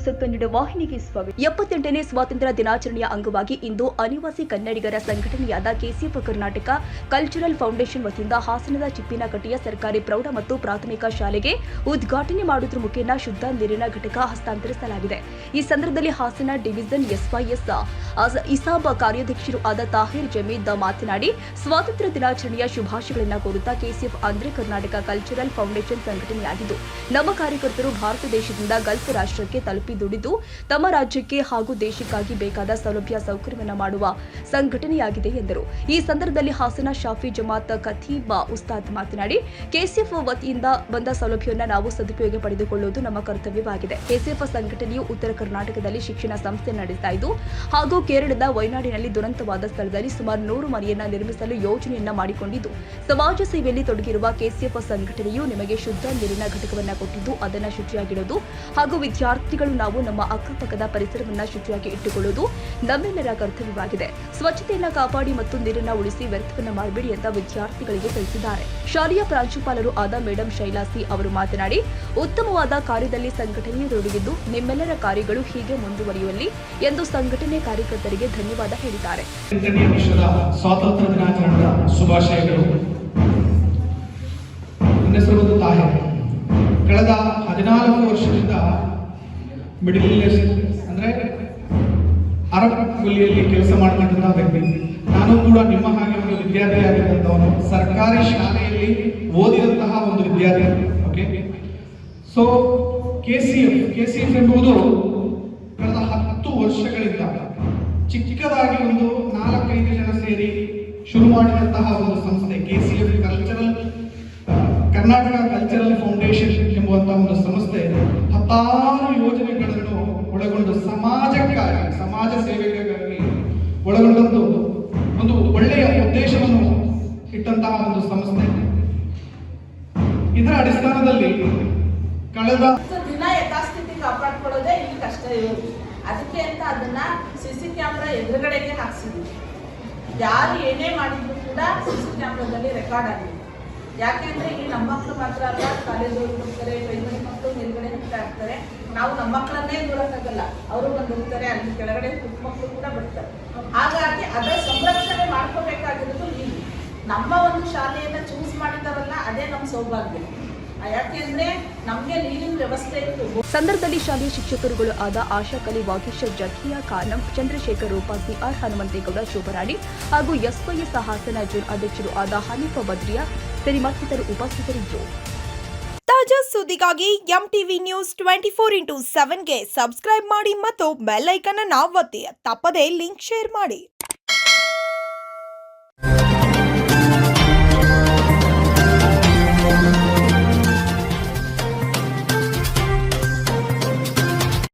News Kannada ವಾಹಿನಿಗೆ ಸ್ವಾಗತ. 78ನೇ ಸ್ವಾತಂತ್ರ್ಯ ದಿನಾಚರಣೆಯ ಅಂಗವಾಗಿ ಇಂದು ಅನಿವಾಸಿ ಕನ್ನಡಿಗರ ಸಂಘಟನೆಯಾದ ಕೆಸಿಎಫ್ ಕರ್ನಾಟಕ ಕಲ್ಚರಲ್ ಫೌಂಡೇಶನ್ ವತಿಯಿಂದ ಹಾಸನದ ಚಿಪ್ಪಿನಕಟ್ಟೆಯ ಸರ್ಕಾರಿ ಪ್ರೌಢ ಮತ್ತು ಪ್ರಾಥಮಿಕ ಶಾಲೆಗೆ ಉದ್ಘಾಟನೆ ಮಾಡುವುದರ ಮುಖೇನ ಶುದ್ಧ ನೀರಿನ ಘಟಕ ಹಸ್ತಾಂತರಿಸಲಾಗಿದೆ. ಈ ಸಂದರ್ಭದಲ್ಲಿ ಹಾಸನ ಡಿವಿಷನ್ ಎಸ್ವೈಎಸ್ ಇಸಾಬ್ ಕಾರ್ಯಾಧ್ಯಕ್ಷರು ಆದ ತಾಹಿರ್ ಜಮೀದ್ ಮಾತನಾಡಿ, ಸ್ವಾತಂತ್ರ್ಯ ದಿನಾಚರಣೆಯ ಶುಭಾಶಯಗಳನ್ನು ಕೋರುತ್ತಾ ಕೆಸಿಎಫ್ ಅಂದ್ರೆ ಕರ್ನಾಟಕ ಕಲ್ಚರಲ್ ಫೌಂಡೇಶನ್ ಸಂಘಟನೆಯಾಗಿದ್ದು, ನಮ್ಮ ಕಾರ್ಯಕರ್ತರು ಭಾರತ ದೇಶದಿಂದ ಗಲ್ಫ್ ರಾಷ್ಟ್ರಕ್ಕೆ ತಲುಪಿ ದುಡಿದು ತಮ್ಮ ರಾಜ್ಯಕ್ಕೆ ಹಾಗೂ ದೇಶಕ್ಕಾಗಿ ಬೇಕಾದ ಸೌಲಭ್ಯ ಸೌಕರ್ಯವನ್ನು ಮಾಡುವ ಸಂಘಟನೆಯಾಗಿದೆ ಎಂದರು. ಈ ಸಂದರ್ಭದಲ್ಲಿ ಹಾಸನ ಶಾಫಿ ಜಮಾತ್ ಖತೀಬ್ ಉಸ್ತಾದ್ ಮಾತನಾಡಿ, ಕೆಸಿಎಫ್ ವತಿಯಿಂದ ಬಂದ ಸೌಲಭ್ಯವನ್ನು ನಾವು ಸದುಪಯೋಗ ಪಡೆದುಕೊಳ್ಳುವುದು ನಮ್ಮ ಕರ್ತವ್ಯವಾಗಿದೆ. ಕೆಸಿಎಫ್ ಸಂಘಟನೆಯು ಉತ್ತರ ಕರ್ನಾಟಕದಲ್ಲಿ ಶಿಕ್ಷಣ ಸಂಸ್ಥೆ ನಡೆಸ್ತಾ ಇದ್ದು ಹಾಗೂ ಕೇರಳದ ವಯನಾಡಿನಲ್ಲಿ ದುರಂತವಾದ ಸ್ಥಳದಲ್ಲಿ ಸುಮಾರು 100 ಮನೆಯನ್ನ ನಿರ್ಮಿಸಲು ಯೋಜನೆಯನ್ನ ಮಾಡಿಕೊಂಡಿದ್ದು, ಸಮಾಜ ಸೇವೆಯಲ್ಲಿ ತೊಡಗಿರುವ ಕೆಸಿಎಫ್ ಸಂಘಟನೆಯು ನಿಮಗೆ ಶುದ್ಧ ನೀರಿನ ಘಟಕವನ್ನು ಕೊಟ್ಟಿದ್ದು ಅದನ್ನು ಶುಚಿಯಾಗಿಡೋದು ಹಾಗೂ ವಿದ್ಯಾರ್ಥಿಗಳು ನಾವು ನಮ್ಮ ಅಕ್ಕಪಕ್ಕದ ಪರಿಸರವನ್ನು ಶುಚಿಯಾಗಿ ಇಟ್ಟುಕೊಳ್ಳುವುದು ನಮ್ಮೆಲ್ಲರ ಕರ್ತವ್ಯವಾಗಿದೆ. ಸ್ವಚ್ಛತೆಯನ್ನು ಕಾಪಾಡಿ ಮತ್ತು ನೀರನ್ನು ಉಳಿಸಿ ವ್ಯರ್ಥವನ್ನು ಮಾಡಬೇಡಿ ಅಂತ ವಿದ್ಯಾರ್ಥಿಗಳಿಗೆ ತಿಳಿಸಿದ್ದಾರೆ. ಶಾಲೆಯ ಪ್ರಾಂಶುಪಾಲರು ಆದ ಮೇಡಂ ಶೈಲಾಸಿ ಅವರು ಮಾತನಾಡಿ, ಉತ್ತಮವಾದ ಕಾರ್ಯದಲ್ಲಿ ಸಂಘಟನೆಯು ತೊಡಗಿದ್ದು ನಿಮ್ಮೆಲ್ಲರ ಕಾರ್ಯಗಳು ಹೀಗೆ ಮುಂದುವರಿಯುವಲ್ಲಿ ಎಂದು ಸಂಘಟನೆ ಕಾರ್ಯಕರ್ತರಿಗೆ ಧನ್ಯವಾದ ಹೇಳಿದ್ದಾರೆ. ಸ್ವಾತಂತ್ರ್ಯ ದಿನಾಚರಣೆಯ ಶುಭಾಶಯಗಳು. ನನ್ನ ಹೆಸರು ತಾಹಿರ್. ಕಳೆದ 14 ವರ್ಷದಿಂದ ಮಿಡಿಲ್ ಈಸ್ಟ್ ಅಂದ್ರೆ ಅರಬ್ ಕೂಲಿಯಲ್ಲಿ ಕೆಲಸ ಮಾಡ್ತಿದ್ದಂತಹ ವ್ಯಕ್ತಿ. ನಾನು ಕೂಡ ನಿಮ್ಮ ಹಾಗೆ ಒಂದು ವಿದ್ಯಾರ್ಥಿಯಾಗಿದ್ದಂಥವನು, ಸರ್ಕಾರಿ ಶಾಲೆಯಲ್ಲಿ ಓದಿದಂತಹ ಒಂದು ವಿದ್ಯಾರ್ಥಿ. ಓಕೆ, ಸೊ ಕೆಸಿಎಫ್ ಎಂಬುದು ಕಳೆದ 10 ವರ್ಷಗಳಿಂದ ಚಿಕ್ಕದಾಗಿ ಒಂದು 4-5 ಜನ ಸೇರಿ ಶುರು ಮಾಡಿದಂತಹ ಒಂದು ಸಂಸ್ಥೆ ಕೆಸಿಎಫ್ ಕರ್ನಾಟಕ ಕಲ್ಚರಲ್ ಫೌಂಡೇಶನ್ ಎಂಬುವಂತಹ ಒಂದು ಸಂಸ್ಥೆ 10 ಯೋಜನೆಗಳನ್ನು ಒಳಗೊಂಡು ಸಮಾಜ ಸೇವೆಗಾಗಿ ಒಳಗೊಂಡಂತ ಒಂದು ಒಳ್ಳೆಯ ಉದ್ದೇಶವನ್ನು ಇಟ್ಟಂತಹ ಒಂದು ಸಂಸ್ಥೆ. ಇದರ ಅಡಿಸ್ಥಾನದಲ್ಲಿ ಕಳೆದ ದಿನ ಯಥಾಸ್ಥಿತಿ ಕಾಪಾಡ್ಕೊಳ್ಳೋದೇ ಇಲ್ಲಿ ಕಷ್ಟ ಇರೋದು. ಅದಕ್ಕೆ ಅಂತ ಅದನ್ನ ಸಿಸಿ ಕ್ಯಾಮ್ರಾ ಎದುರುಗಡೆಗೆ ಹಾಕ್ಸಿದ್ವಿ. ಯಾರು ಏನೇ ಮಾಡಿದ್ರು ಕೂಡ ಸಿಸಿ ಕ್ಯಾಮ್ರಾದಲ್ಲಿ ರೆಕಾರ್ಡ್ ಆಗಿದೆ. ಯಾಕೆಂದ್ರೆ ಇಲ್ಲಿ ನಮ್ಮ ಮಕ್ಕಳು ಮಾತ್ರ ಅಲ್ಲ, ಕಾಲೇಜ್ ಹೋಗ್ತಾರೆ, ಪ್ರೈಮರಿ ಮಕ್ಕಳು ಮೇಲ್ಗಡೆ ಹೋಗ್ತಾ ಇರ್ತಾರೆ. ನಾವು ನಮ್ಮ ಮಕ್ಕಳನ್ನೇ ದೂರಕ್ಕಾಗಲ್ಲ, ಅವರು ಬಂದು ಹೋಗ್ತಾರೆ, ಅಲ್ಲಿ ಕೆಳಗಡೆ ಪುಟ್ಟ ಮಕ್ಕಳು ಕೂಡ ಬರ್ತಾರೆ. ಹಾಗಾಗಿ ಅದರ ಸಂರಕ್ಷಣೆ ಮಾಡ್ಕೋಬೇಕಾಗಿರೋದು ಇಲ್ಲಿ. ನಮ್ಮ ಒಂದು ಶಾಲೆಯನ್ನ ಚೂಸ್ ಮಾಡಿದಾರಲ್ಲ, ಅದೇ ನಮ್ಮ ಸೌಭಾಗ್ಯ. ಯಾಕೆಂದ್ರೆ ನಮ್ಗೆ ನೀರಿನ ವ್ಯವಸ್ಥೆ ಇತ್ತು. ಸಂದರ್ಭದಲ್ಲಿ ಶಾಲೆಯ ಶಿಕ್ಷಕರುಗಳು ಆದ ಆಶಾ ಕಲಿ, ವಾಗೀಶ್, ಜಕಿಯಾ ಖಾನಂ, ಚಂದ್ರಶೇಖರ್, ರೂಪಾಸಿ, ಆರ್ ಹನುಮಂತೇಗೌಡ, ಶೋಭರಾಣಿ ಹಾಗೂ ಎಸ್ವೈಎಸ್ ಹಾಸನ ಜೋನ್ ಅಧ್ಯಕ್ಷರು ಆದ ಹನೀಫಾ ಬದ್ರಿಯಾ ಸೇರಿ ಮತ್ತಿತರರು ಉಪಸ್ಥಿತರಿದ್ದರು. ತಾಜಾ ಸುದ್ದಿಗಾಗಿ ಎಂಟಿವಿ ನ್ಯೂಸ್ 24x7ಗೆ ಸಬ್ಸ್ಕ್ರೈಬ್ ಮಾಡಿ ಮತ್ತು ಬೆಲ್ ಐಕಾನ್ ಅನ್ನು ಒತ್ತಿ. ತಪ್ಪದೇ ಲಿಂಕ್ ಶೇರ್ ಮಾಡಿ.